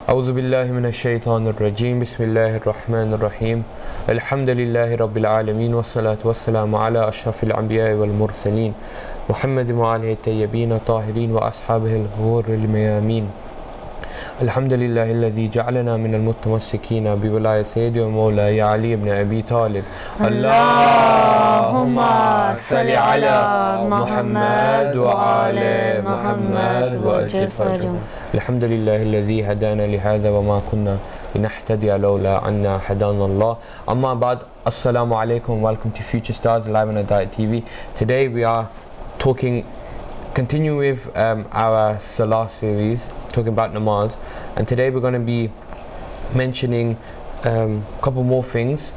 أعوذ بالله من الشيطان الرجيم بسم الله الرحمن الرحيم الحمد لله رب العالمين والصلاة والسلام على أشرف الأنبياء والمرسلين محمد وآله الطيبين الطاهرين وأصحابه الغر الميامين الحمد لله الذي جعلنا من المتمسكين بولاية سيدي ومولاي علي بن أبي طالب اللهم صل على محمد وآل محمد وأجل فرجهم الحمد لله الذي هدانا لهذا وما كنا لنهتدي لولا أن هدانا الله أما بعد السلام عليكم. Welcome to Future Stars live on Hidayat TV. Today we are continue with our Salah series, talking about namaz, and today we're going to be mentioning a couple more things.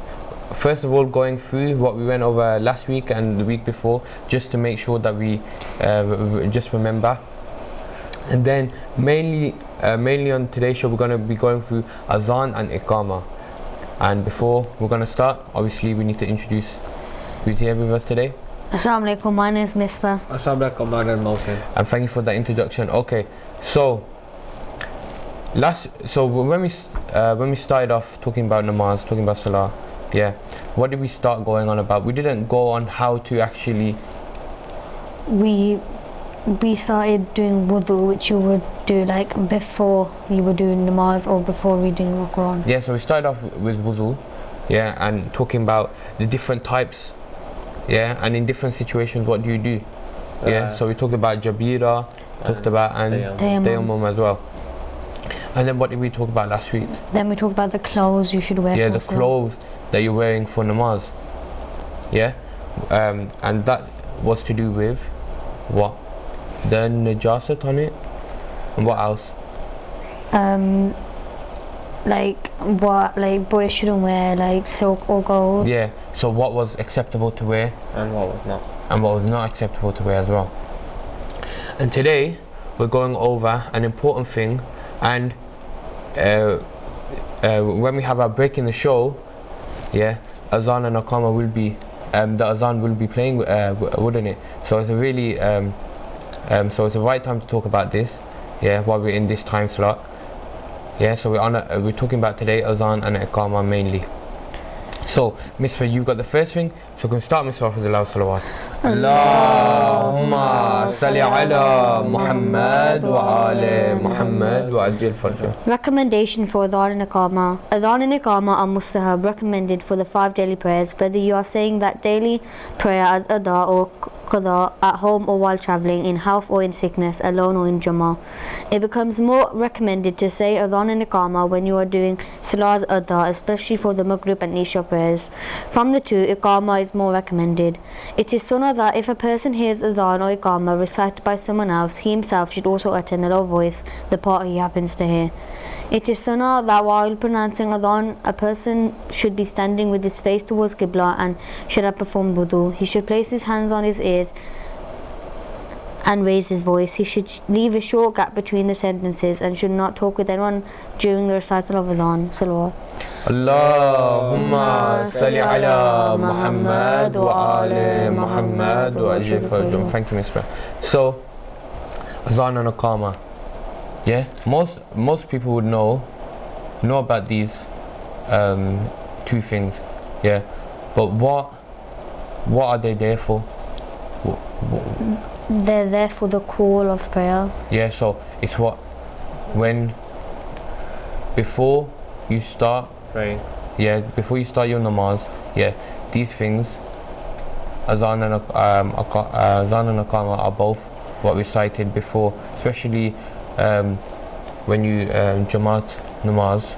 First of all, going through what we went over last week and the week before, just to make sure that we just remember. And then mainly on today's show, we're going to be going through Adhan and Iqamah. And before we're going to start, obviously we need to introduce who's here with us today. Assalamu alaikum, my name is Misbah. Assalamu alaikum, my name is Mohsin. And thank you for that introduction. Okay, so when we started off talking about namaz, talking about salah, what did we start going on about? We didn't go on how to actually. We started doing wudu, which you would do like before you were doing namaz or before reading the Quran. Yeah, so we started off with wudu, and talking about the different types. And in different situations, what do you do? So we talked about Jabira, talked about Tayammum as well. And then what did we talk about last week? Then we talked about the clothes you should wear. Yeah, the clothes that you're wearing for namaz. And that was to do with what? The najasat on it. And what else? Like boys shouldn't wear like silk or gold. Yeah, so what was acceptable to wear And what was not. and what was not acceptable to wear as well. And today we're going over an important thing, and when we have our break in the show, Adhan and Iqamah will be the Adhan will be playing, wouldn't it? So it's a really so it's the right time to talk about this, while we're in this time slot. So we're talking about today Adhan and Iqamah mainly. So, Misbah, you got the first thing, so can we start, Misbah, with the loud salawat? Allahumma salli ala Muhammad wa ala Muhammad wa ajil farjah. Recommendation for Adhan and Iqamah. Adhan and Iqamah are mustahab, recommended for the 5 daily prayers, whether you are saying that daily prayer as Adha or Qadha at home or while travelling, in health or in sickness, alone or in Jama'ah. It becomes more recommended to say Adhan and Iqamah when you are doing Salah's Adha, especially for the Maghrib and Isha prayers. From the two, Iqamah is more recommended. It is sunnah that if a person hears Adhan or Iqamah recited by someone else, he himself should also utter in a low voice the part he happens to hear. It is sunnah that while pronouncing Adhan, a person should be standing with his face towards Qibla and should have performed wudu. He should place his hands on his ears and raise his voice. He should leave a short gap between the sentences and should not talk with anyone during the recital of Adhan. Salawat. Allahumma salli ala Muhammad wa ala Muhammad wa ajil farjah. Thank you, Misbah. So, Adhan and Iqamah. Most people would know about these two things. But what are they there for? They're there for the call of prayer. So it's what? When before you start Praying. Before you start your namaz, these things, Adhan and Iqamah are both what we cited before, especially when you Jamaat namaz,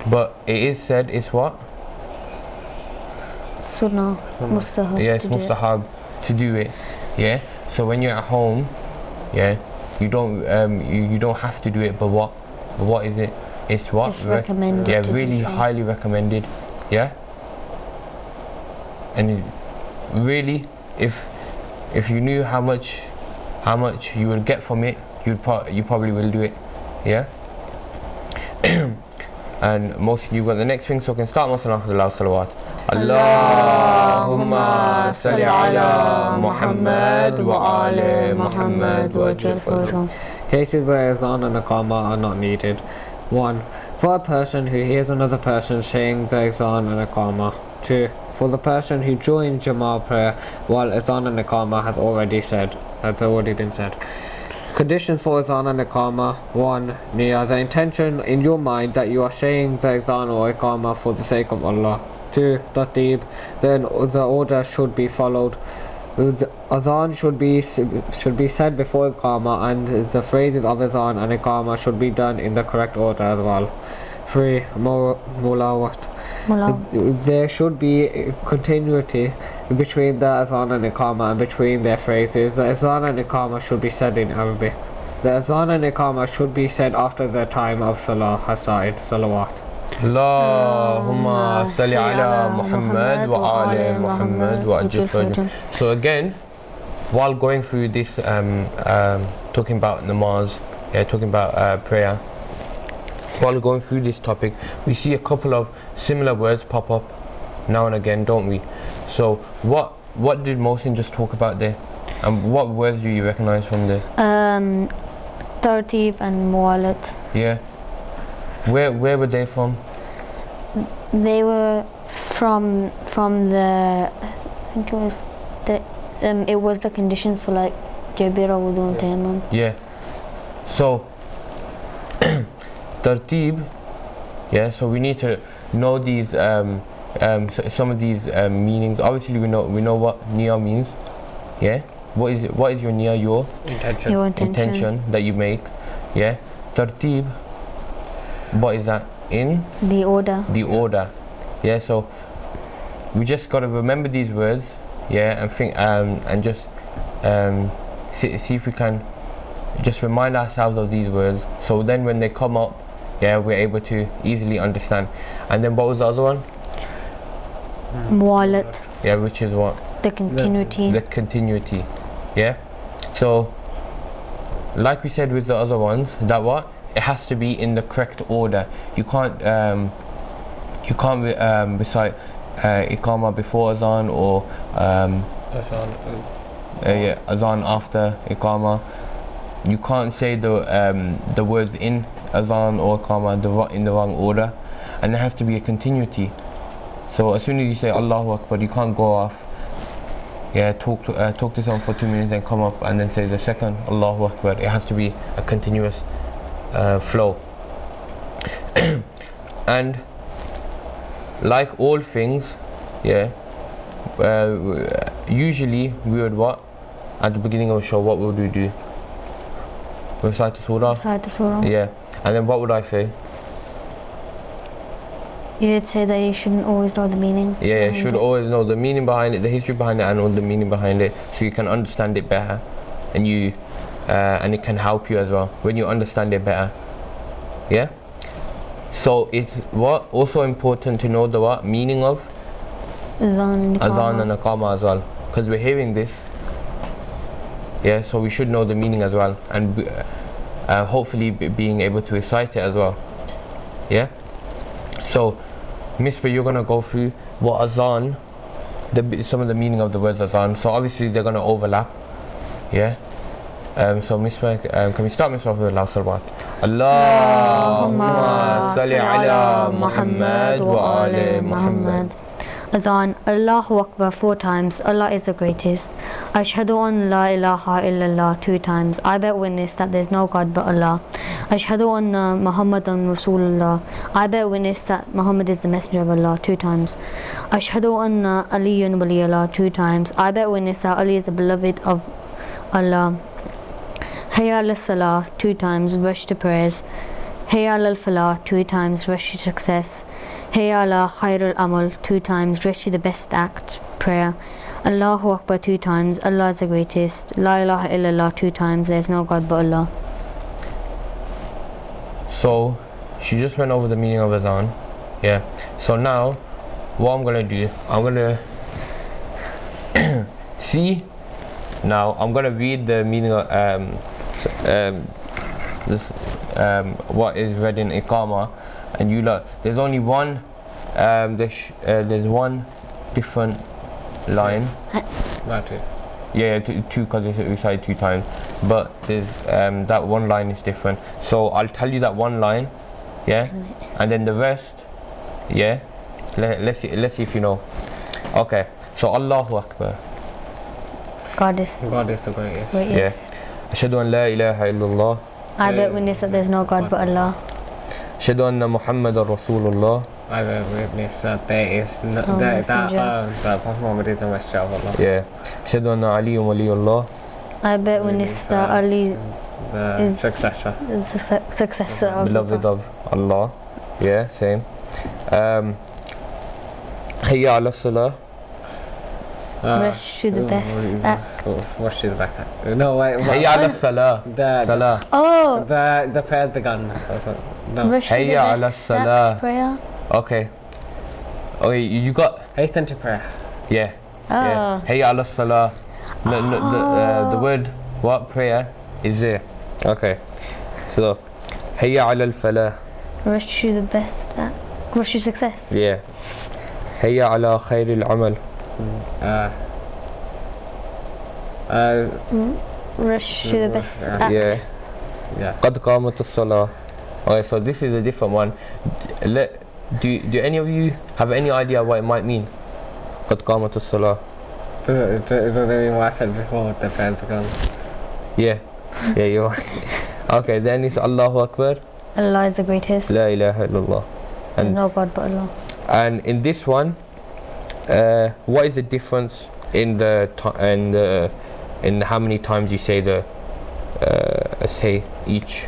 but it is said it's what? Sunnah. Mustahab. It's mustahab to do it. So when you're at home, you don't have to do it, but what is it? It's what? It's recommended. Really highly recommended. And really, if you knew how much you would get from it, you probably will do it. And most of you got the next thing, so can start most of the loud salawat. Allahumma salli ala Muhammad wa ala Muhammad wa ajil farjah. Cases where Adhan and Iqamah are not needed. 1. For a person who hears another person saying the Adhan and Iqamah. 2. For the person who joins Jama'ah prayer while Adhan and Iqamah has already been said. Conditions for Adhan and Iqamah. 1. Niyyah, the intention in your mind that you are saying the Adhan or Iqamah for the sake of Allah. 2. Tartib, then the order should be followed. The Adhan should be said before Iqamah, and the phrases of Adhan and Iqamah should be done in the correct order as well. 3. Mulawat, there should be continuity between the Adhan and Iqamah and between their phrases. The Adhan and Iqamah should be said in Arabic. The Adhan and Iqamah should be said after the time of Salah has started. Salawat. Allahumma salli ala Muhammad wa ala Muhammad wa ajil farjah. So again, while going through this, talking about namaz, talking about prayer, while going through this topic, we see a couple of similar words pop up now and again, don't we? So what did Mohsin just talk about there? And what words do you recognize from there? Tartib and Muwalat. Yeah. Where were they from? They were from the, I think it was the conditions for like Jabira Wudu and Tayammum. Yeah. So Tartib, so we need to know these some of these meanings. Obviously we know what niyyah means. Yeah. What is your niyyah? Your intention that you make. Yeah. Tartib, what is that? In the order. Yeah, so we just got to remember these words, and think and just see if we can just remind ourselves of these words, so then when they come up, we're able to easily understand. And then what was the other one? Muwalat. Yeah, which is what? The continuity. The continuity. Yeah. So like we said with the other ones, that what? It has to be in the correct order. You can't recite Iqamah before Adhan or Adhan after Iqamah. You can't say the words in Adhan or Iqamah in the wrong order, and there has to be a continuity. So as soon as you say Allahu Akbar, you can't go off. Talk to someone for 2 minutes and come up and then say the second Allahu Akbar. It has to be a continuous flow. And like all things, usually we would what? At the beginning of a show, what would we do? Recite the surah? Yeah. And then what would I say? You'd say that you shouldn't always know the meaning. Yeah, you should always know the meaning behind it, the history behind it, and all the meaning behind it, so you can understand it better, and and it can help you as well when you understand it better. Yeah. So it's what also important to know the what meaning of Adhan and Iqamah as well, because we're hearing this. Yeah, so we should know the meaning as well, and hopefully being able to recite it as well. Yeah. So, Misbah, you're gonna go through what Adhan, some of the meaning of the words Adhan. So obviously they're gonna overlap. Yeah. So Misbah, can we start Misbah with Allahu Salawat? Allahumma salli ala Muhammad wa ala Muhammad. Adhan, Allahu Akbar 4 times, Allah is the greatest. Ashhadu an la ilaha illallah 2 times, I bear witness that there is no God but Allah. Ashhadu anna Muhammadan Rasulullah, I bear witness that Muhammad is the messenger of Allah 2 times. Ashhadu anna Aliyun waliyullah 2 times, I bear witness that Ali is the beloved of Allah. Hayya ala salah 2 times, rush to prayers. Hayya ala falah 2 times, rush to success. Hayya ala khairul amal 2 times, rush to the best act, prayer. Allahu Akbar 2 times, Allah is the greatest. La ilaha illallah 2 times, there is no God but Allah. So she just went over the meaning of Adhan. Yeah. So now what I'm gonna do, I'm gonna see. Now I'm gonna read the meaning of what is read in Iqamah, and you look. There's only one. There's one different line. That's it. Yeah, two because it's recited 2 times. But there's that one line is different. So I'll tell you that one line, yeah, and then the rest, yeah. Let's see if you know. Okay. So Allahu Akbar. God is the greatest. greatest. Ashhadu an la ilaha illallah. I bear witness that there's no God but Allah. Ashhadu anna Muhammadan Rasulullah. I bear witness that there is no, Oh, that messenger. Prophet Muhammad is the messenger of Allah. Yeah. Ashhadu anna Aliyyun waliyullah. I bear witness that Ali The is- successor. is the successor of Beloved Allah. of Allah. Yeah, same. Hayya ala salah. Rush to the best act. Rush to the back. No, wait. Hayya ala salah. The Salah. Oh, the prayer's begun. No. rush to the Hayya ala best salah. act prayer. Okay. Okay, you got Hasten to prayer. yeah. Yeah. Oh, Hayya ala salah. No, the word what prayer is there. Okay. So Hayya ala al falah. rush to the best act. Rush to success. Yeah. Hayya ala khair al amal. Rush to the best act. Yeah. Yeah. Qad qamat as-salah. Okay, so this is a different one. Do any of you have any idea what it might mean? Qad qamat as-salah. Does that mean what I said before? The prayer's begun. Yeah. Yeah, you're right. Okay, then it's Allahu Akbar. Allah is the greatest. La ilaha illallah. There's And no God but Allah. and in this one, what is the difference in in how many times you say the say each?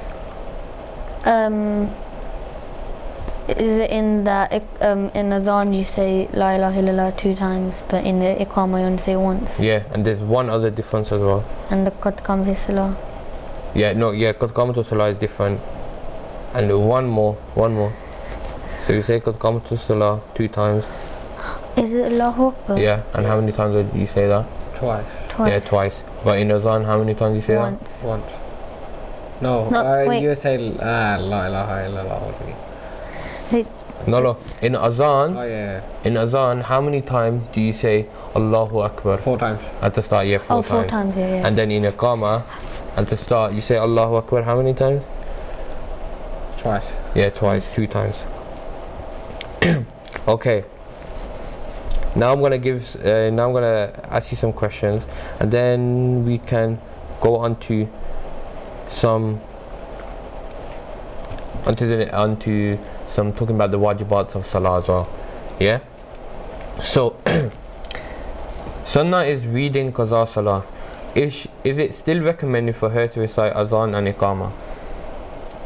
Is it in that in Adhan you say La ilaha illallah 2 times, but in the Iqamah you only say once? Yeah, and there's one other difference as well. And the Qad Qamat Salah. Yeah, no, yeah, Qad qamat as-salah is different. And one more. So you say Qad qamat as-salah 2 times. Is it Allahu Akbar? Yeah, and how many times do you say that? Twice. Twice. Yeah, twice. But in Adhan, how many times do you say Once. Once. No, No, wait. you say La ilaha illallah. Wait, that? No. In Adhan, Oh yeah. in Adhan, how many times do you say Allahu Akbar? 4 times. At the start, yeah, 4 oh, times. 4 times, yeah. And then in Iqamah, at the start, you say Allahu Akbar how many times? Twice. Yeah, twice, 2 times. Okay. Now I'm gonna ask you some questions, and then we can go on to some talking about the wajibats of salah as well. Yeah. So Sunnah is reading qaza salah. Is it still recommended for her to recite azan and iqamah?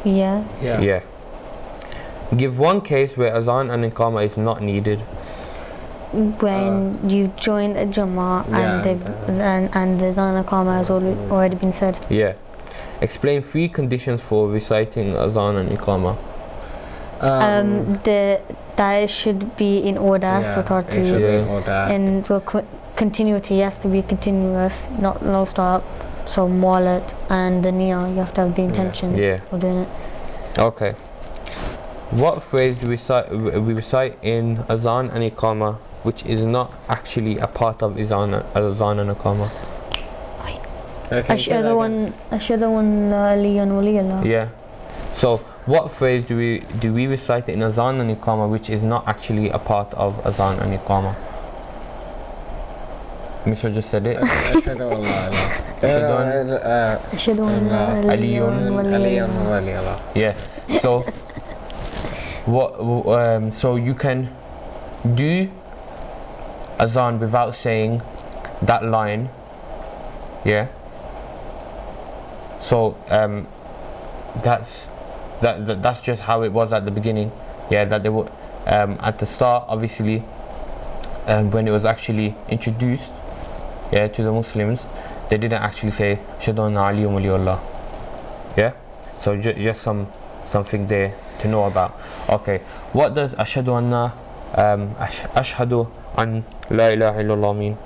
Yeah. Yeah. Give one case where azan and iqamah is not needed. When you join a Jama'ah Yeah, and the Adhan Iqamah has already been said. Yeah. Explain 3 conditions for reciting azan and iqamah. That it should be in order, so thought it should to, be in order. and the continuity has to be continuous, not no stop. So mualat and the niyyah, you have to have the intention Yeah. of doing it. Okay. What phrase do we recite in azan and iqamah which is not actually a part of azan and iqamah? Ashhadu an la ilaha illallah. Yeah. So what phrase do we recite in azan and iqamah which is not actually a part of azan and iqamah? Mr. just said it. Ashhadu an la ilaha Ashhadu an la Aliyun ilaha wali Allah. Yeah. So what? So you can do azan without saying that line. Yeah. So that's just how it was at the beginning. Yeah. That they were at the start, obviously, when it was actually introduced, yeah, to the Muslims, they didn't actually say Ashhadu anna Aliyyun waliyullah. Yeah. So just something there to know about. Okay, what does ashhadu anna ashhadu an la ilaha illallah mean?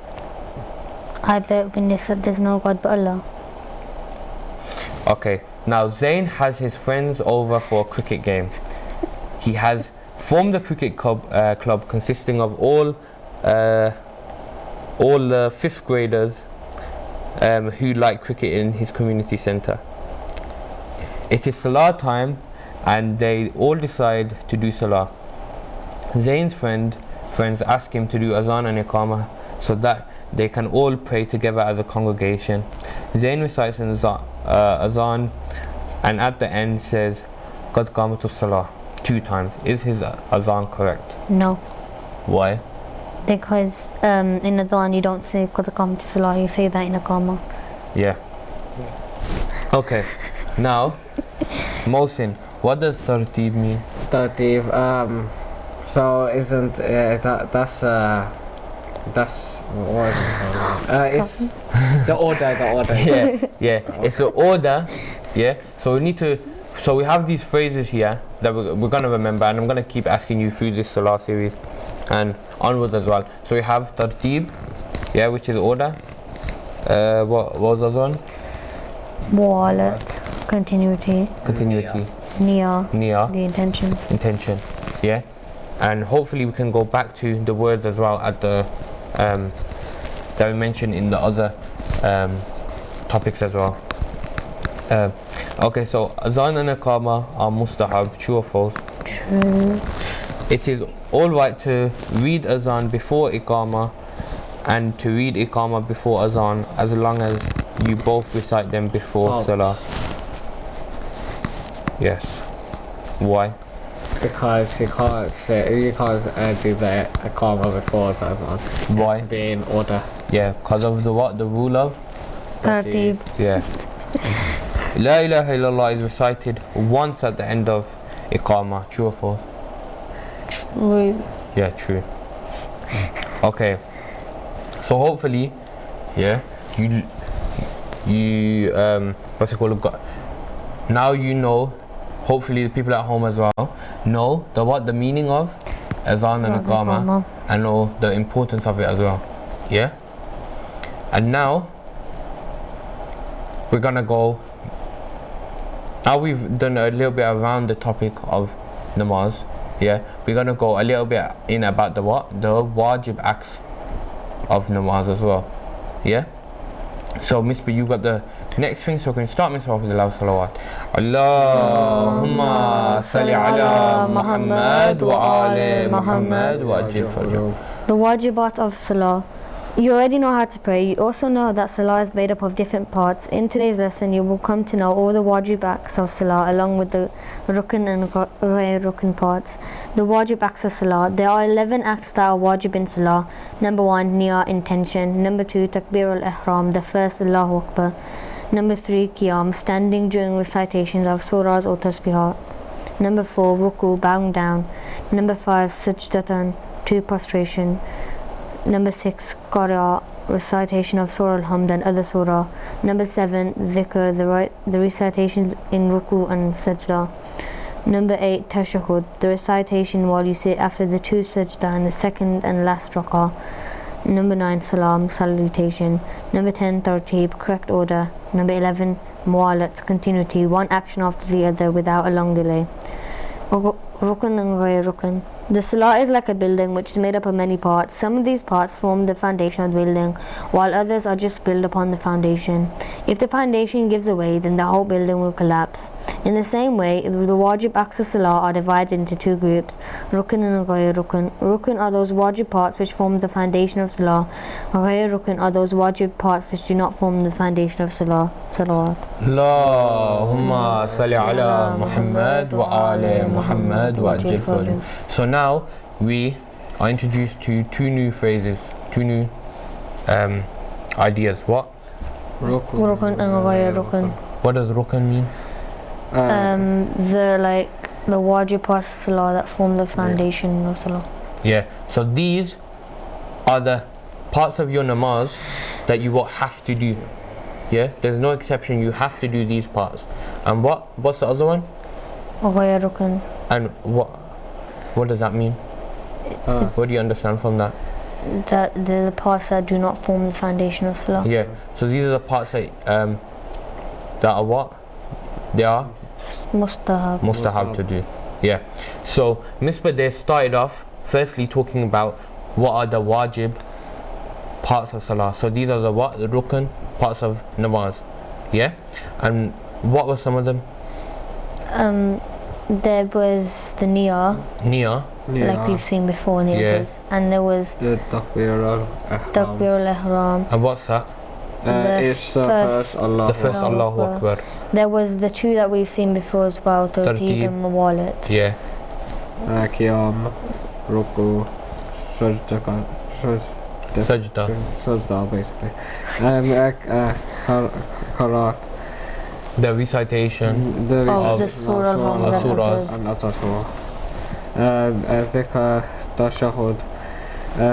I bear witness that there's no God but Allah. Okay, now Zayn has his friends over for a cricket game. He has formed a cricket club consisting of all 5th graders who like cricket in his community centre. It is Salah time and they all decide to do Salah. Zayn's friends ask him to do Adhan and Iqamah so that they can all pray together as a congregation. Zayn recites an Adhan and at the end says Qad Qamatus Salah 2 times. Is his Adhan correct? No. Why? Because in Adhan you don't say Qad Qamatus Salah, you say that in Iqamah. Yeah. Okay. Now, Mohsin, what does tartib mean? Tartib, so isn't that's what is it called? It's the order. Yeah. It's the order. Yeah. So we have these phrases here that we're gonna remember, and I'm gonna keep asking you through this Salah series and onwards as well. So we have tartib, yeah, which is order. What was the one? Mu'alat, continuity. Niyyah, the intention. Yeah. And hopefully we can go back to the words as well at the that we mentioned in the other topics as well. Okay, so Adhan and Iqamah are mustahab, true or false? True. It is alright to read Adhan before Iqamah and to read Iqamah before Adhan as long as you both recite them before Salah. Yes. Why? Because you can't do the Iqamah before the Adhan. Why? You have to be in order. Yeah, because of the what? The rule of? Tartib. Yeah. La ilaha illallah is recited once at the end of Iqamah. True or false? True. Yeah, true. Okay. So hopefully, yeah, you what's it called? Now you know. Hopefully the people at home as well know the meaning of Adhan and Iqamah and know the importance of it as well. Yeah? And now we're gonna go. Now we've done a little bit around the topic of namaz. Yeah? We're gonna go a little bit in about the wajib acts of namaz as well. Yeah? So Misbah, you got the next thing, so we can start Misbah with the loud salawat. Allahumma salli ala Muhammad wa ala Muhammad wa ajil fajr. The wajibat of Salah. You already know how to pray. You also know that Salah is made up of different parts. In today's lesson, you will come to know all the wajib acts of Salah along with the rukn and ghayr rukn parts. The wajib acts of Salah. There are 11 acts that are wajib in Salah. Number 1, niyyah, intention. Number 2, takbir al-ihram, the first Allahu Akbar. Number 3, qiyam, standing during recitations of surahs or tasbihat. Number 4, ruku, bowing down. Number 5, sajdatan, 2 prostration. Number 6, qara, recitation of Surah Al-Hamd and other surah. Number 7, dhikr, the recitations in ruku and sajda. Number 8, tashahhud, the recitation while you sit after the 2 sajda and the second and last rak'ah. Number 9, salam, salutation. Number 10, tartib, correct order. Number 11, mu'alat, continuity, one action after the other without a long delay. Rukn and ghayr rukn. The Salah is like a building which is made up of many parts. Some of these parts form the foundation of the building, while others are just built upon the foundation. If the foundation gives away, then the whole building will collapse. In the same way, the wajib acts of Salah are divided into 2 groups, rukn and ghayr rukn. Rukn are those wajib parts which form the foundation of Salah. Ghayr rukn are those wajib parts which do not form the foundation of Salah. Salawat. Allahumma salli ala Muhammad wa ala Muhammad wa ajil fajr. So now we are introduced to 2 new phrases, 2 new ideas. What? Rukn and ghayr rukn. What does rukn mean? The wajib parts of Salah that form the foundation of Salah. Yeah, so these are the parts of your namaz that you will have to do. Yeah, there's no exception, you have to do these parts. And what's the other one? Ghayr rukn. And what does that mean? What do you understand from that? That they're the parts that do not form the foundation of Salah. Yeah, so these are the parts that are what? They are mustahab to do. Yeah. So Misbah there started off firstly talking about what are the wajib parts of Salah. So these are the what? The rukn, parts of namaz. Yeah? And what were some of them? There was the Niyyah, Niyyah. like we've seen before in the Yeah. others, and there was The Takbir al-Ihram. Takbir al-Ihram. And what's that? It's the first Allah. The first Allahu Akbar. There was the two that we've seen before as well, Tartib Tartib. and Mawalit. Yeah. Qiyam, Ruku, Sajda, Sajda basically. And Qiraat. The recitation. The Of the Surah Al-Surah. al-Hamd. and other surah. Dhikr, Tashahud,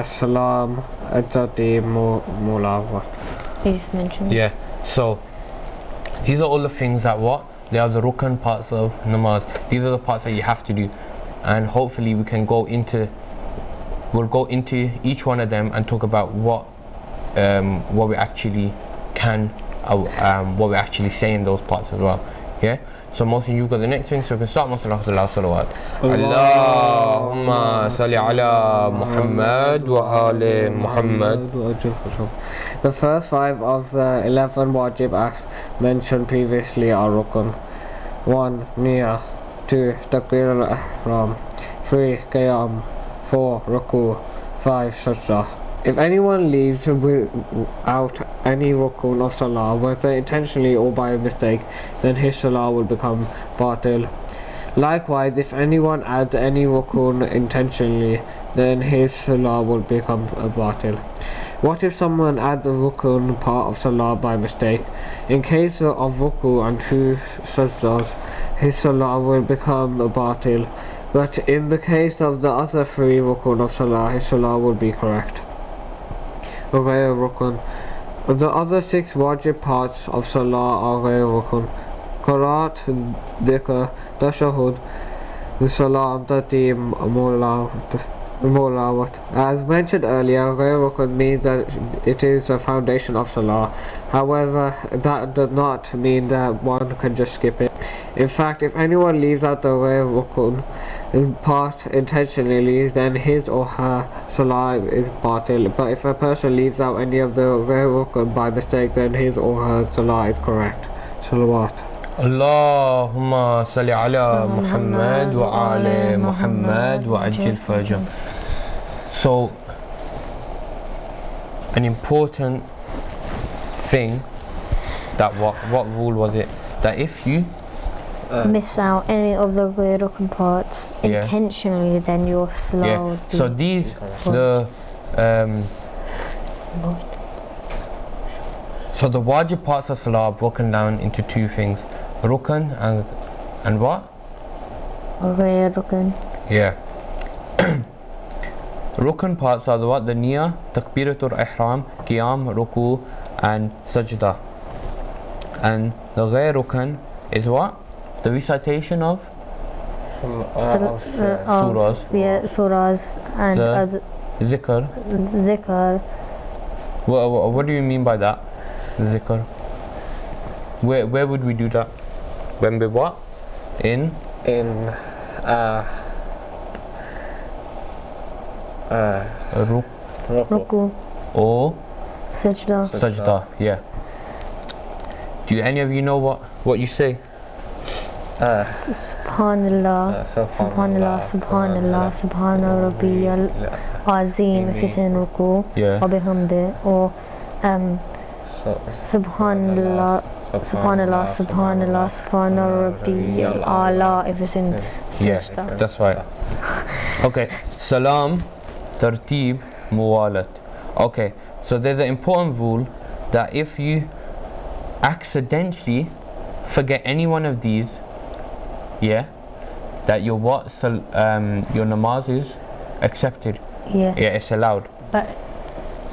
Salam, Ajati, Mulawat. You've mentioned. Yeah. So these are all the things that what? They are the rukn parts of namaz. These are the parts that you have to do. And hopefully we'll go into each one of them and talk about what we actually can what we actually say in those parts as well. Yeah. So Mohsin, you've got the next thing, so we can start. Salawat. Allahumma salli ala Muhammad wa ali Muhammad. The first 5 of the 11 wajib acts mentioned previously are rukun. 1. Niyyah. 2. Takbir al-Ihram. 3. Qiyam. 4. Ruku. 5. Sajda. If anyone leaves without any rukun of salah, whether intentionally or by mistake, then his salah will become batil. Likewise, if anyone adds any rukun intentionally, then his salah will become batil. What if someone adds a rukun part of salah by mistake? In case of ruku and 2 sajdas, his salah will become batil. But in the case of the other 3 rukun of salah, his salah will be correct. Ghayr rukun. The other 6 wajib parts of salah are ghayr rukun. Qiraat, Dhikr, Tashahud, Salam, Tartib, Mulawat. As mentioned earlier, ghayr rukun means that it is a foundation of salah. However, that does not mean that one can just skip it. In fact, if anyone leaves out the ghayr rukun part intentionally, then his or her salah is batil. But if a person leaves out any of the ghayr rukun by mistake, then his or her salah is correct. Salawat. Allahumma salli ala Muhammad wa ali Muhammad wa ajil fajr. So, an important thing that what rule was it? That if you miss out any of the ghayr rukn parts Yeah. intentionally, then your salah yeah. would be So these void. So the wajib parts of salah are broken down into 2 things, rukn and what? Ghayr rukn. Yeah. Rukn parts are the what? The niyyah, takbiratul ihram, qiyam, ruku and sajda. And the ghayr rukn is what? The recitation of surahs. Yeah, surahs and The other zikr. zikr. What do you mean by that? Zikr. Where would we do that? When we what? In Ruku. or Sajda. sajda. Yeah. Do any of you know what you say? Subhanallah. Subhanallah. Subhanallah. Subhana Rabbiyal Azim. If it's in Ruku. Yeah. Or bihamdi. Or Subhanallah. Subhanallah. Subhanallah. Subhana Rabbiyal Ala. If it's in Yeah, Sajda. that's right. Okay, salam, tartib, muwalat. Okay, so there's an important rule that if you accidentally forget any one of these, yeah, that your your namaz is accepted. Yeah. Yeah, it's allowed. But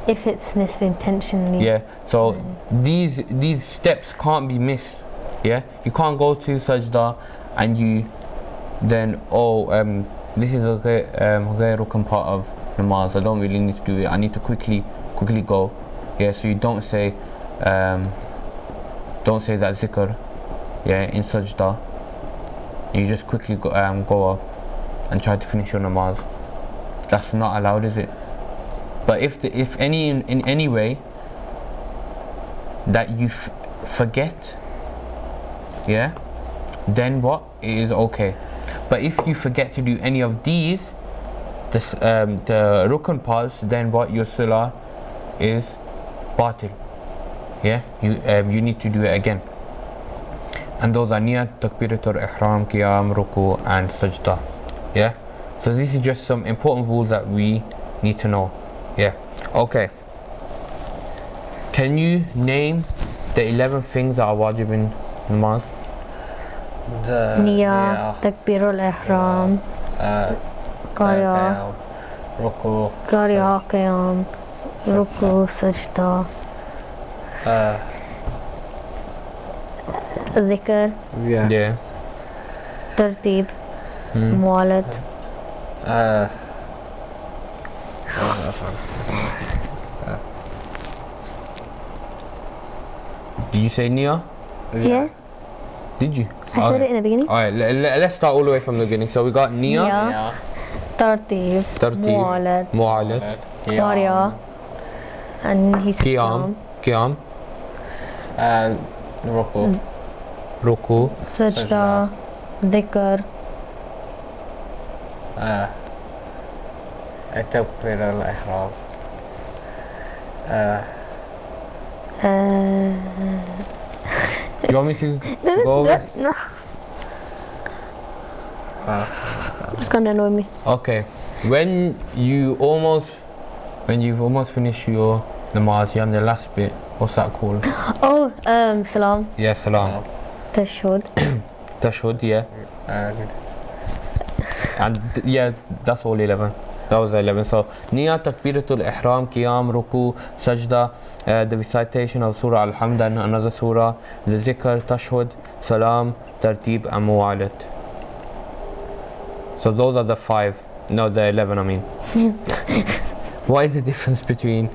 if it's missed intentionally. Yeah, so these steps can't be missed. Yeah, you can't go to sajda and you then this is a ghayr rukn part of namaz. I don't really need to do it. I need to quickly go. Yeah, so you don't say that zikr. Yeah, in sajda. You just quickly go up and try to finish your namaz. That's not allowed, is it? But if in any way that you forget, yeah, then what? It is okay. But if you forget to do any of these, the rukn parts, then what? Your salah is batil. Yeah, you need to do it again. And those are niyat, takbiratul ihram, qiyam, ruku and sajda. Yeah, so this is just some important rules that we need to know. Yeah, okay. Can you name the 11 things that are wajib in namaz? Niya, takbirul ihram, qariya, Ruku, qiyam, ruku, sajda, dhikr, Yeah. tartib, muwalat. Did you say niya? Yeah, Did you? I said it in the beginning. Alright, let's start all the way from the beginning. So we got niya, Niya, tartib, tartib, mu'alat, qariya, and he said qiyam, Ruku, ruku, sajda, dhikr, takbirul ihram, Do you want me to go over? No. It's gonna annoy me. Okay. When you've almost finished your namaz, you're on the last bit. What's that called? Oh, salam, Yeah, salam. tashhud. Tashhud, yeah. And yeah, that's all 11. That was 11. So, Niyat, Takbiratul Ihram, Qiyam, Ruku, Sajda, the recitation of Surah Al-Hamd and another surah, the Zikr, Tashhud, Salam, Tartib, and Mu'alat. So, those are the 5. No, the 11, I mean. What is the difference between.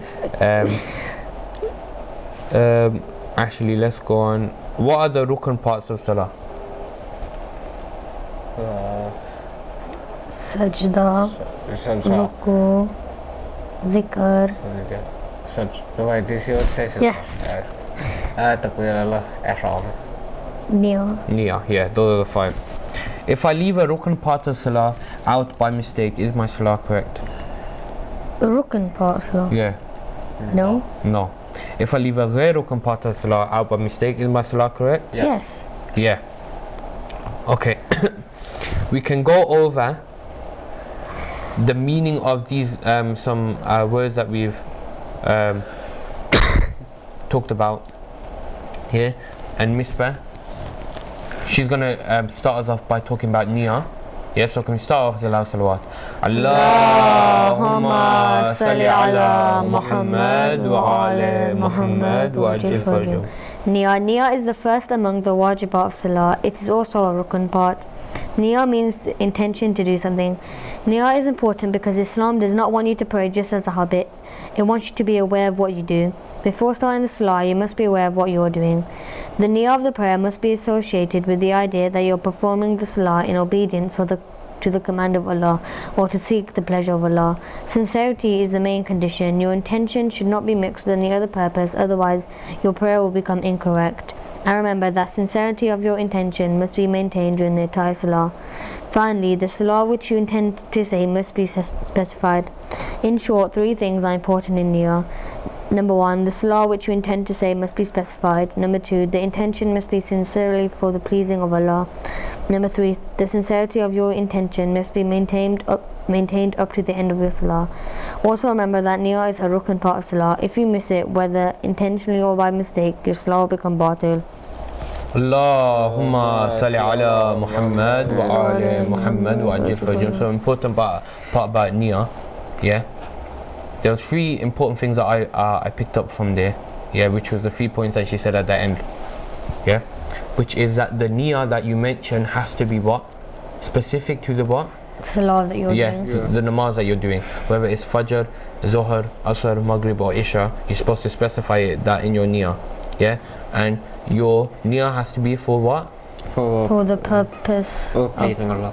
Actually, let's go on. What are the Rukn parts of Salah? Sajda, ruku, dhikr. Wait, this your session? Yes. Takbirul ihram. Niya. Yeah, those are the 5. If I leave a Rukn part of Salah out by mistake, is my Salah correct? Rukn part, so. Yeah. No? No. If I leave a Ghair Rukn part of Salah out by mistake, is my Salah correct? Yes. Yeah. Okay. We can go over the meaning of these some words that we've talked about here. And Misbah, she's gonna start us off by talking about Niyyah. Yeah, so can we start off with the salawat? Allahumma salli ala Muhammad wa ala Muhammad wa ajil farjum. Niyyah is the first among the wajibat of salah. It is also a rukn part. Niyyah means intention to do something. Niyyah is important because Islam does not want you to pray just as a habit. It wants you to be aware of what you do. Before starting the salah, you must be aware of what you are doing. The niyyah of the prayer must be associated with the idea that you are performing the salah in obedience to the command of Allah or to seek the pleasure of Allah. Sincerity is the main condition. Your intention should not be mixed with any other purpose, otherwise your prayer will become incorrect. And remember that sincerity of your intention must be maintained during the entire salah. Finally, the salah which you intend to say must be specified. In short, 3 things are important in niyyah. Number 1, the salah which you intend to say must be specified. Number 2, the intention must be sincerely for the pleasing of Allah. Number 3, the sincerity of your intention must be maintained up to the end of your salah. Also remember that niyyah is a rukn part of salah. If you miss it, whether intentionally or by mistake, your salah will become batil. Allahumma salli ala Muhammad wa ala Muhammad wa ajil farjum. So important part about niyyah. Yeah. There was 3 important things that I picked up from there, yeah, which was the 3 points that she said at the end, yeah, which is that the niyyah that you mentioned has to be what? Specific to the what? Salah that you're doing. The namaz that you're doing, whether it's Fajr, Zohar, Asr, Maghrib or Isha, you're supposed to specify that in your niyyah, yeah, and your niyyah has to be for what? For the purpose of pleasing Allah.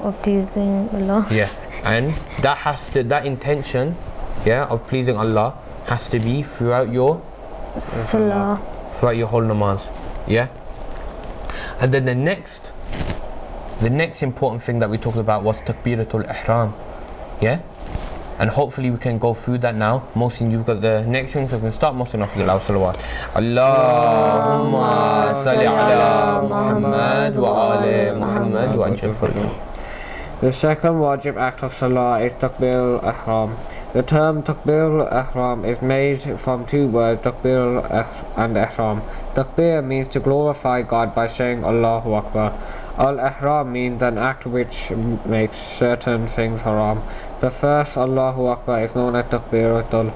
Of pleasing Allah. Yeah, and that intention, yeah, of pleasing Allah has to be throughout your Salah. throughout your whole namaz. Yeah? And then the next important thing that we talked about was takbiratul ihram. Yeah? And hopefully we can go through that now. Mohsin, you've got the next thing, so we can start Mohsin off with the salawat. Allahumma salli ala Muhammad wa ala Muhammad wa ajil fajr. The second wajib act of salah is takbir al-ihram. The term takbir al-ihram is made from two words, takbir and ihram. Takbir means to glorify God by saying Allahu Akbar. Al-ihram means an act which makes certain things haram. The first Allahu Akbar is known as takbiratul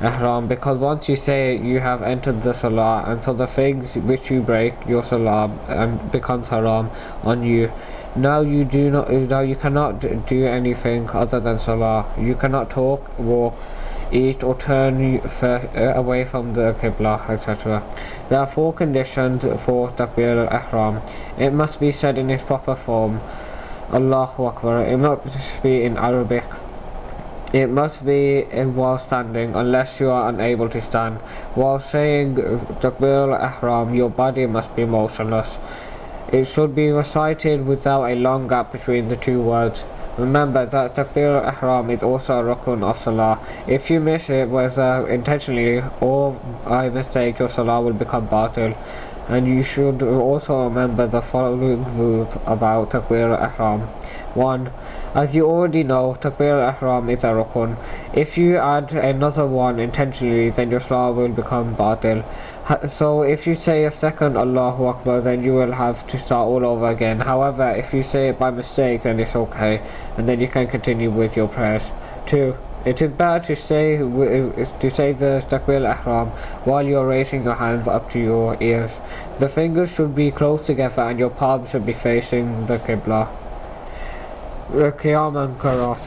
ihram because once you say it, you have entered the salah, and so the things which you break your salah becomes haram on you. Now you cannot do anything other than salah. You cannot talk, walk, eat, or turn away from the qibla, etc. There are four conditions for takbir al-ihram. It must be said in its proper form, Allahu Akbar. It must be in Arabic. It must be while standing, unless you are unable to stand. While saying takbir al-ihram, your body must be motionless. It should be recited without a long gap between the two words. Remember that takbir al-ihram is also a rukun of salah. If you miss it, whether intentionally or by mistake, your salah will become batil. And you should also remember the following rules about takbir al-ihram. 1. As you already know, takbir al-ihram is a rukun. If you add another one intentionally, then your salah will become batil. So if you say a second Allahu Akbar, then you will have to start all over again. However, if you say it by mistake, then it's okay, and then you can continue with your prayers. 2. It is better to say the takbir al-ihram while you're raising your hands up to your ears. The fingers should be close together and your palms should be facing the qibla. Qiyam and Qarat.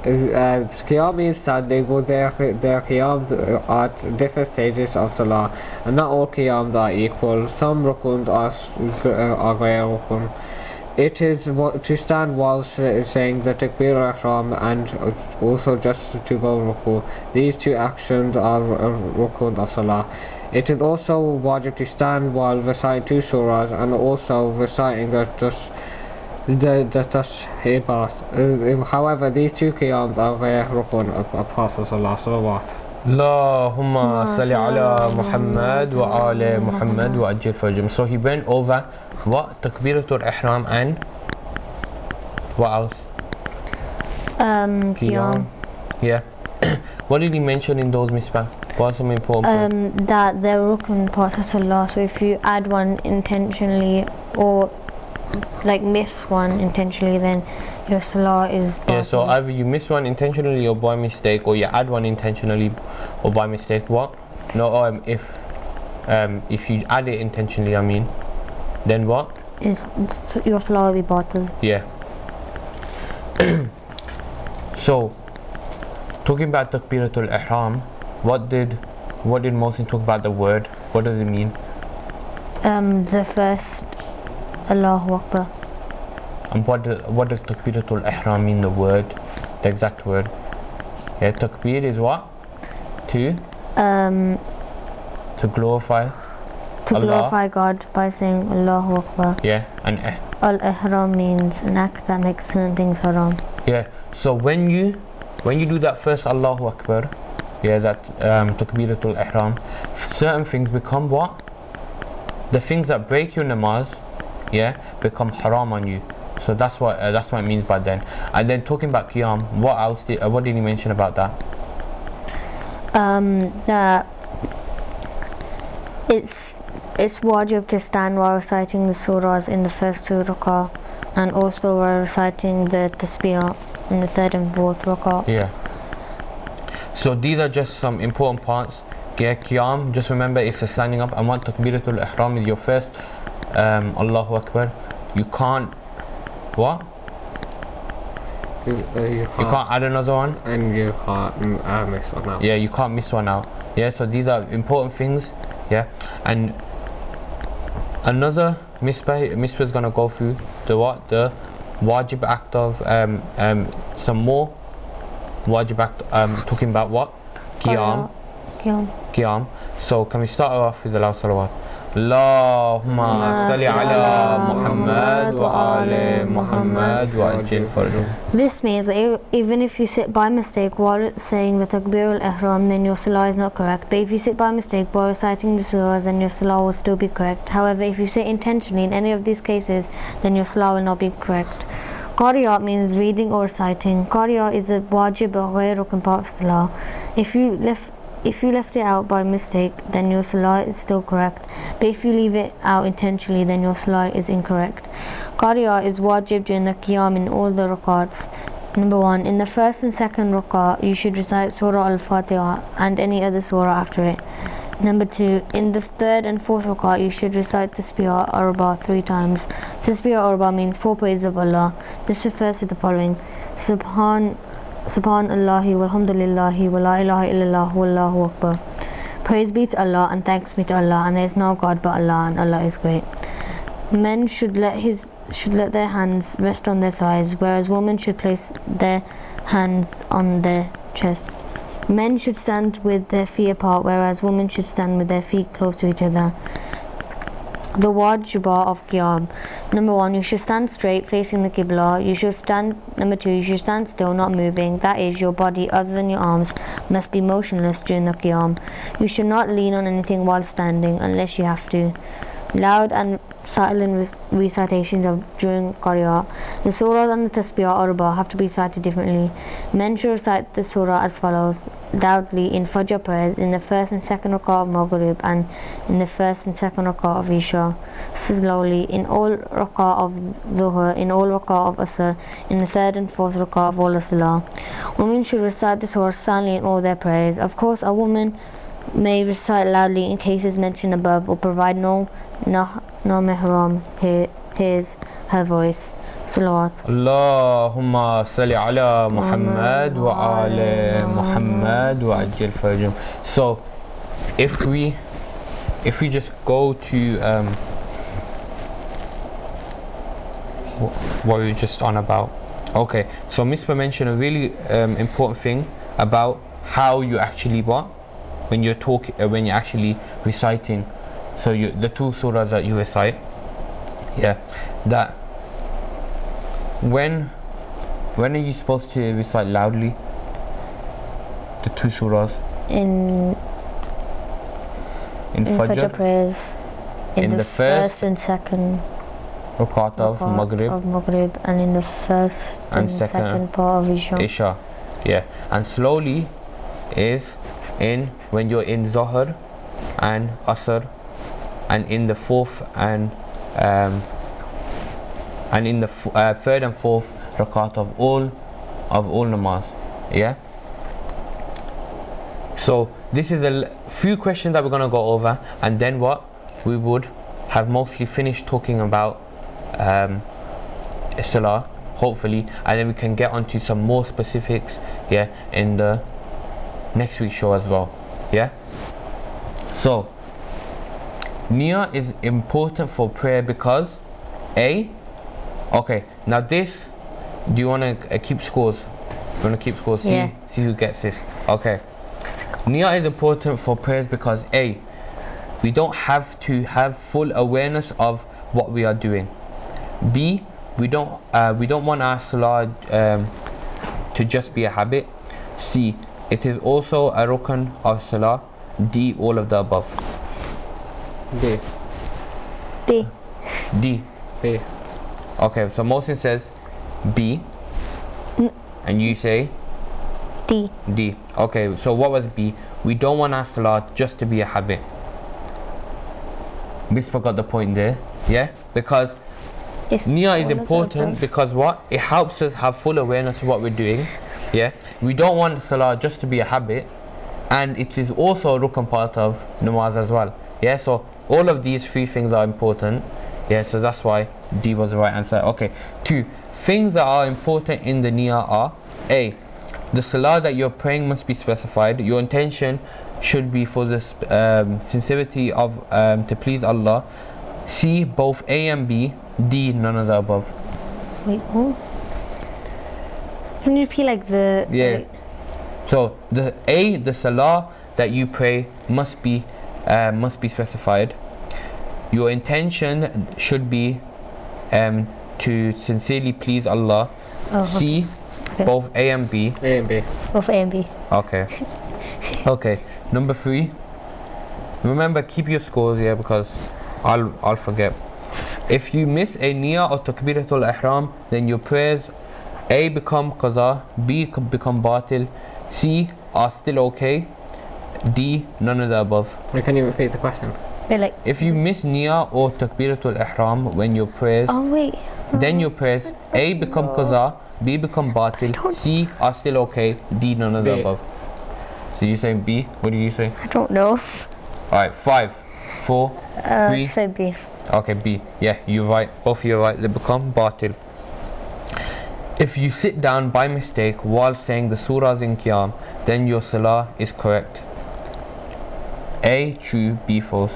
Qiyam means standing, but their qiyams are at different stages of salah, and not all qiyams are equal. Some rukuns are greater rukun. It is to stand while saying the takbir al-ihram and also just to go ruku. These two actions are rukun of salah. It is also wajib to stand while reciting two surahs and also reciting the tashahhud. However, these two qiyams are rare rukun of Apostle salawat. Allahumma salli ala Muhammad wa ala Muhammad wa ajil fajr. So he went over what? Takbiratul ihram and what else? Qiyam. Yeah. What did he mention in those, Misbah? What's some important? That they're rukun parts of salah. So if you add one intentionally or like miss one intentionally, then your salah is batil. Yeah, so either you miss one intentionally or by mistake, or you add one intentionally or by mistake. What? No, if you add it intentionally, I mean, then what? Your salah will be batil. Yeah. So, talking about takbiratul ihram, what did Mohsin talk about the word? What does it mean? The first Allahu Akbar. And what does takbiratul ihram mean? The word, the exact word. Yeah, takbir is what? To glorify. To Allah. glorify God by saying Allahu Akbar. Yeah, and Al-ihram means an act that makes certain things haram. yeah. So when you do that first Allahu Akbar, yeah, that takbiratul ihram, certain things become what? The things that break your namaz, yeah, become haram on you. So that's what it means by then. And then talking about qiyam, what did he mention about that? That it's wajib to stand while reciting the surahs in the first two rak'ah, and also while reciting the tasbih in the third and fourth rak'ah. Yeah. So these are just some important parts. Yeah, qiyam, just remember it's a standing up, and what takbiratul ihram is your first Allahu Akbar. You can't what? You can't add another one, and you can't miss one out. Yeah, you can't miss one out. Yeah, so these are important things. Yeah, and another Misbah is gonna go through the wajib act of some more wajib act, talking about what? Qiyam. Qiyam. So can we start off with the loud salawat? Allahumma salli ala Muhammad wa ala Muhammad wa ajil farjah. This means that even if you sit by mistake while saying the Takbir al-Ihram, then your salah is not correct. But if you sit by mistake while reciting the surahs, then your salah will still be correct. However, if you sit intentionally in any of these cases, then your salah will not be correct. Qari'at means reading or reciting. Qari'at is a wajib or ghayr rukn part of salah. If you left it out by mistake, then your salah is still correct. But if you leave it out intentionally, then your salah is incorrect. Qari'ah is wajib during the qiyam in all the rakats. Number 1. In the first and second rakat, you should recite Surah Al-Fatiha and any other surah after it. Number 2. In the third and fourth rakat, you should recite Tasbih Arba 3 times. Tasbih Arba means 4 praises of Allah. This refers to the following: Subhanallahi walhamdulillahi wa la ilaha illallah wallahu akbar. Praise be to Allah and thanks be to Allah, and there is no God but Allah, and Allah is great. Men should let their hands rest on their thighs, whereas women should place their hands on their chest. Men should stand with their feet apart, whereas women should stand with their feet close to each other. The wajibat of qiyam. Number 1, you should stand straight facing the qibla. Number 2, you should stand still, not moving. That is, your body other than your arms must be motionless during the qiyam. You should not lean on anything while standing unless you have to. Loud and silent recitations during Qari'ah. The surahs and the Tasbih Arba have to be recited differently. Men should recite the surah as follows: loudly in Fajr prayers, in the first and second rak'ah of Maghrib, and in the first and second rak'ah of Isha. Slowly in all rak'ah of Dhuhr, in all rak'ah of Asr, in the third and fourth rak'ah of all the Salah. Women should recite the surah silently in all their prayers. Of course, a woman may recite loudly in cases mentioned above, or provide no mihram hears her voice. Salawat. Allahumma salli ala Muhammad wa ala Muhammad wa ajil farjah. So if we just go to what we were just on about. Okay, so Misbah mentioned a really important thing about how you actually when you're actually reciting. So the 2 surahs that you recite, that when are you supposed to recite loudly the 2 surahs? In Fajr prayers, in the first and second rakat of Maghrib, and in the first and second part of Isha. And slowly is when you're in Zuhr and Asr, and in the fourth and in the third and fourth rakat of all namaz. So this is a few questions that we're going to go over, and then we would have mostly finished talking about Salah, hopefully, and then we can get onto some more specifics in the next week's show as well. So Niyyah is important for prayer because now this, do you want to keep scores? You want to keep scores? See who gets this. Okay. Niyyah is important for prayers because we don't have to have full awareness of what we are doing. B, we don't want our salah to just be a habit. C, it is also a rukn of salah. D, all of the above. D. Okay, so Mohsin says B, and you say D. Okay, so what was B? We don't want our salah just to be a habit. Misbah got the point there, because Niyyah is important because it helps us have full awareness of what we're doing. We don't want salah just to be a habit, and it is also a rukn part of namaz as well. So all of these 3 things are important. So that's why D was the right answer. Okay, 2 things that are important in the niyyah are: A, the salah that you're praying must be specified. Your intention should be for the sincerity of to please Allah. C, both A and B. D, none of the above. Wait, what? Can you repeat like the... So the A, the salah that you pray must be specified. Your intention should be to sincerely please Allah. Oh, C, okay. both A and B. A and B. Both A and B. Okay. Okay. Number 3. Remember, keep your scores here because I'll forget. If you miss a niyyah or takbiratul ihram, then your prayers A become qaza, B become batil, C are still okay, D none of the above. Can you repeat the question? They're like, If you miss niyyah or takbiratul ihram when your prayers, oh wait. then your prayers A become qaza, B become batil, C are still okay, D none of the B. above. So you saying B? What did you say? I don't know. Alright, 5, 4, 3. So B. Okay, B. Yeah, you're right. Both of you are right. They become batil. If you sit down by mistake while saying the surahs in Qiyam, then your salah is correct. A, true, B, false.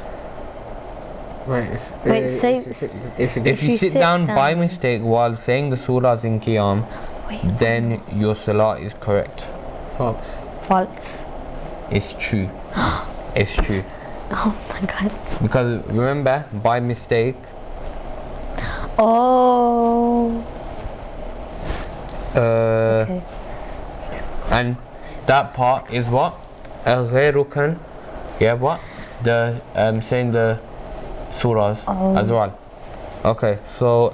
Right. If you sit down by mistake while saying the surahs in Qiyam, then your salah is correct. False. False. It's true. It's true. Oh my god. Because remember, by mistake, Oh. Okay. and that part is what? Al-ghayr rukn. Yeah, what? The saying the surahs as well. Okay, so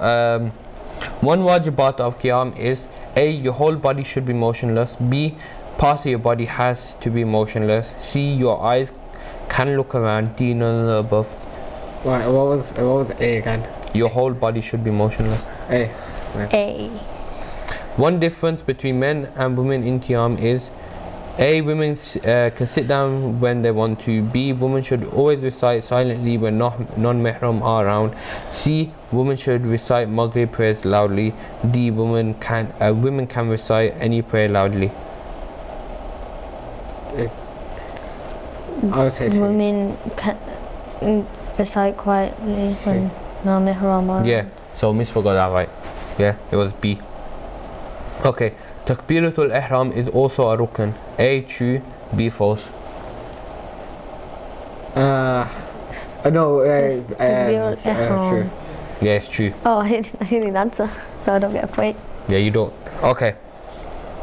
one wajibat of Qiyam is A, your whole body should be motionless. B, parts of your body has to be motionless. C, your eyes can look around. D, none of the above. Right, what was A again? Your whole body should be motionless. A. Right. A. One difference between men and women in Qiyam is A, women can sit down when they want to. B, women should always recite silently when non-mahram are around. C, women should recite Maghrib prayers loudly. D, women can recite any prayer loudly. I would say C. Women can recite quietly when no mihram are. Yeah, so Misbah got that right. Yeah, it was B. Okay, Takbiratul Ihram is also a rukn. A, true, B, false. No, true. Yeah, it's true. Oh, I didn't answer, so I don't get a point. Yeah, you don't. Okay.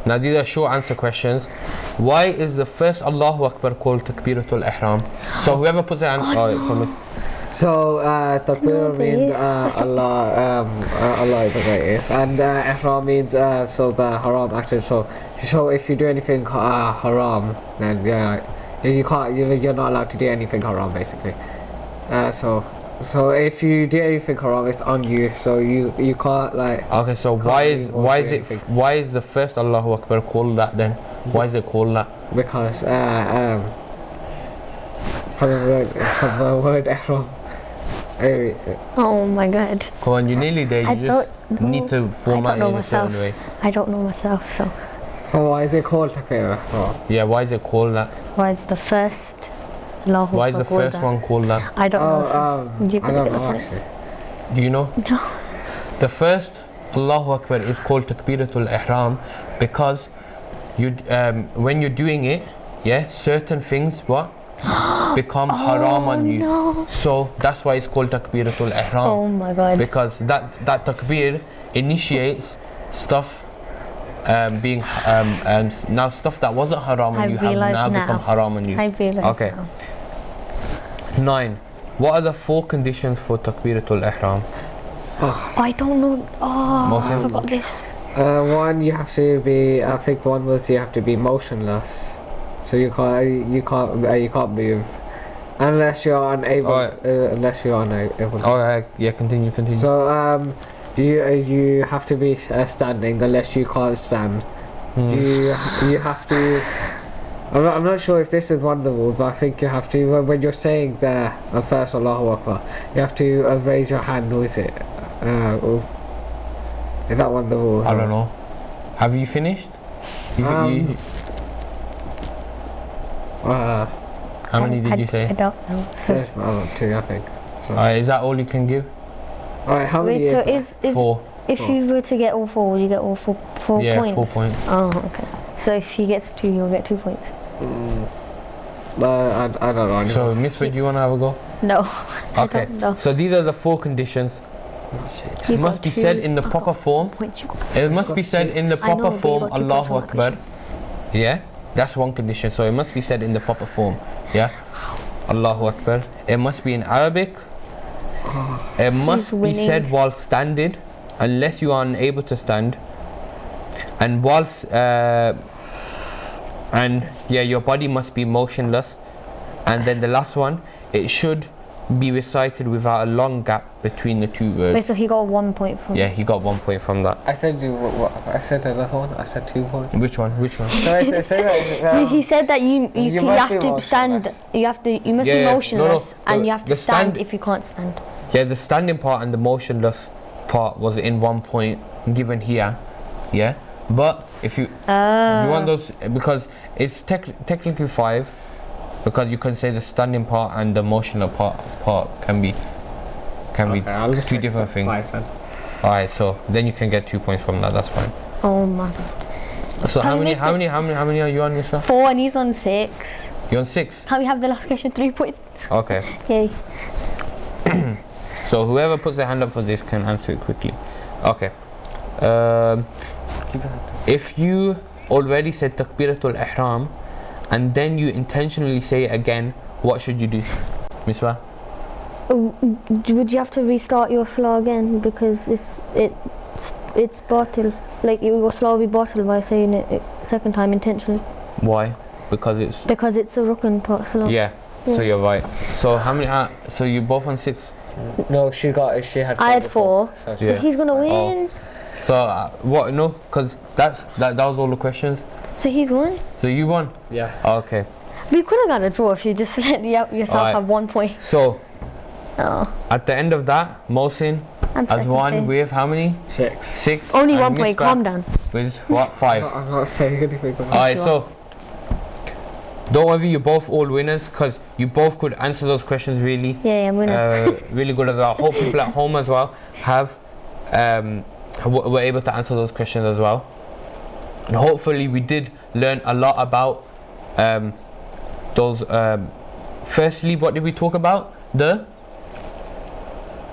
Now these are short answer questions. Why is the first Allahu Akbar called Takbiratul Ihram? So whoever puts their hand, from it. So Takbir means Allah is the greatest, and Ihram means so the haram action. So if you do anything haram, then you're not allowed to do anything haram basically. So if you do anything haram, it's on you. So you can't like. Okay, so why is the first Allahu Akbar called that then? Why is it called that? Because from the word Ihram. Oh my god. Come on, you're nearly there. You just need to format it in a certain myself. way. I don't know myself, so. So why is it called Takbir? Yeah, why is it called that? Why is the first Allahu Why is the Akbar called first that? one called that? I don't know. So I don't know actually. Do you know? No. The first Allahu Akbar is called Takbiratul Ihram because you when you're doing it, yeah, certain things become haram on you. No. So that's why it's called Takbiratul Ihram. Oh my god. Because that takbir initiates stuff being now stuff that wasn't haram on you have now become haram on you. I realize Okay. now. 9. What are the 4 conditions for Takbiratul Ihram? Oh, I don't know. Oh, I forgot this. One, you have to be. I think one was you have to be motionless, so you can't move unless you're unable. Unless you're unable. Oh yeah, continue. So you have to be standing unless you can't stand. You have to. I'm not sure if this is one of the rules, but I think you have to when you're saying the first Allahu Akbar, you have to raise your hand. Is it? Is that one of the rules? I don't know. Have you finished? How many did you say? I don't know. So. 2, I think. So. Is that all you can give? Alright, how many? Wait, so is is 4. if you were to get all 4, would you get all 4 points? Yeah, 4 points. Oh, okay. So if he gets 2, you'll get 2 points. I don't know. So, Misbah, do you want to have a go? No. I Okay. don't know. So these are the 4 conditions. You It must got be two. said in the I proper got form. points, you got- It must be got said in the I proper know, but you form. got 2 points Allahu on that Akbar. Yeah, that's one condition. So it must be said in the proper form. Yeah, Allahu Akbar. It must be in Arabic. It must be winning. said while standing, unless you are unable to stand. And whilst and yeah, your body must be motionless. And then the last one, it should be recited without a long gap between the 2 words. Wait, so he got 1 point from Yeah, he got 1 point from that. I said what? I said another one. I said 2 points. Which one? Which one? No, I said that. He said that you must have be to stand. motionless. You must Yeah, be yeah. No, motionless, no, and the- you have the to stand stand- if you can't stand. Yeah, the standing part and the motionless part was in 1 point given here. Yeah, but if you want those, because it's technically 5, because you can say the standing part and the motional part can be I'll just 2 say different things. 5 then. Alright, so then you can get 2 points from that. That's fine. Oh my god. So Can how we many make are you on, Misha? 4 and he's on 6. You're on 6. Can we have the last question 3 points? Okay. Yay. So whoever puts their hand up for this can answer it quickly. Okay. If you already said Takbiratul Ihram and then you intentionally say it again, what should you do? Misbah? Would you have to restart your salah again because it's bottle? Like your salah will be bottled by saying it second time intentionally Why? Because it's a rukn part salah. yeah. So you're right. So how many? So you both on 6. No, she had 4. I had before, 4. so So Yeah. he's gonna win. So what? No, because that was all the questions. So he's won. So you won. yeah. Okay. We could have got a draw if you just let yourself Alright. have 1 point. So Oh, at the end of that, Mohsin I'm has second won place. with how many? 6. 6. Only and 1 point. Misbah Calm down. With what? 5. I'm not saying anything. Alright, Sure. so don't worry, you're both all winners because you both could answer those questions really, Yeah, I'm winner. really good as well. I hope people at home as well have were able to answer those questions as well. And hopefully we did learn a lot about those. Firstly, what did we talk about? The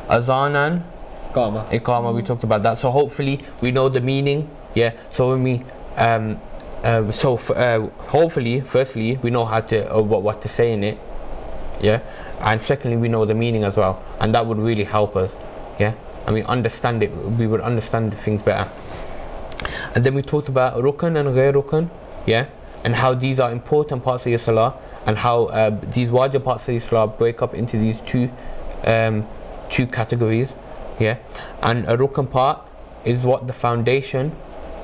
Adhan and Iqamah. We talked about that. So hopefully we know the meaning. Yeah. So when we hopefully, firstly, we know how to what to say in it, yeah, and secondly, we know the meaning as well, and that would really help us, yeah, and we understand it. We would understand things better. And then we talked about rukn and ghair rukn, yeah, and how these are important parts of your salah, and how these wajib parts of your salah break up into these two categories, yeah, and a rukn part is what the foundation,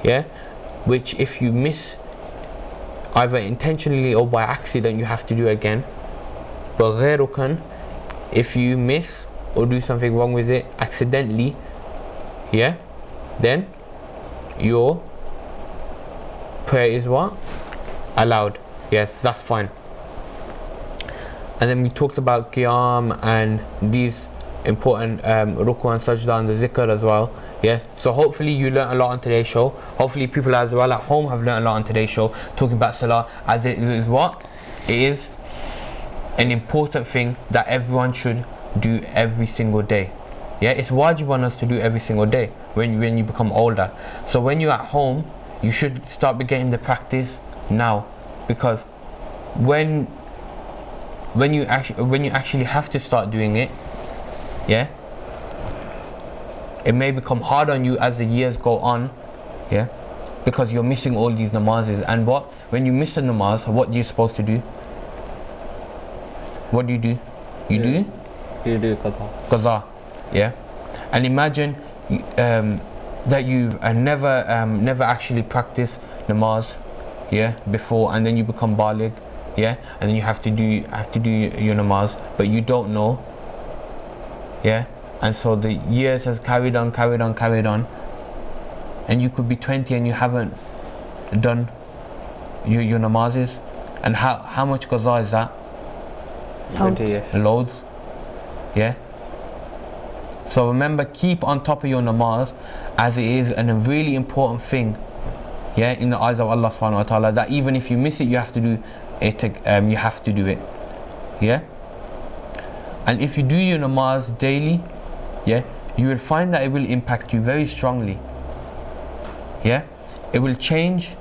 yeah, which if you miss either intentionally or by accident you have to do again. But ghair rukn, if you miss or do something wrong with it accidentally, yeah, then your prayer is what? Allowed. Yes, that's fine. And then we talked about qiyam and these important ruku and sajda and the zikr as well. Yeah, so hopefully you learnt a lot on today's show. Hopefully people as well at home have learnt a lot on today's show, talking about salah, as it is what? It is an important thing that everyone should do every single day. Yeah, it's wajib on us to do every single day when you become older. So when you're at home, you should start getting the practice now, because when you actually have to start doing it, yeah, it may become hard on you as the years go on, yeah, because you're missing all these namazes. And what, when you miss a namaz, what are you supposed to do? What do? You do qaza, yeah. And imagine that you've never actually practiced namaz, yeah, before, and then you become baligh, yeah, and then you have to do your namaz, but you don't know, yeah, and so the years has carried on, and you could be 20 and you haven't done your namazes. And how much qaza is that? 20 years. Loads, yeah. So remember, keep on top of your namaz, as it is a really important thing, yeah, in the eyes of Allah subhanahu wa ta'ala, that even if you miss it, you have to do you have to do it. Yeah. And if you do your namaz daily, yeah, you will find that it will impact you very strongly. Yeah, it will change.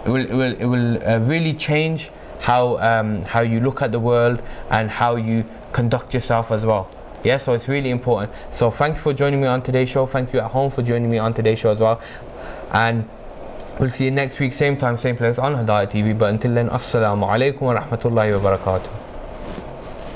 It will really change how you look at the world and how you conduct yourself as well. Yeah, so it's really important. So thank you for joining me on today's show. Thank you at home for joining me on today's show as well. And we'll see you next week, same time, same place on Hidayat TV. But until then, assalamu alaikum wa rahmatullahi wa barakatuh.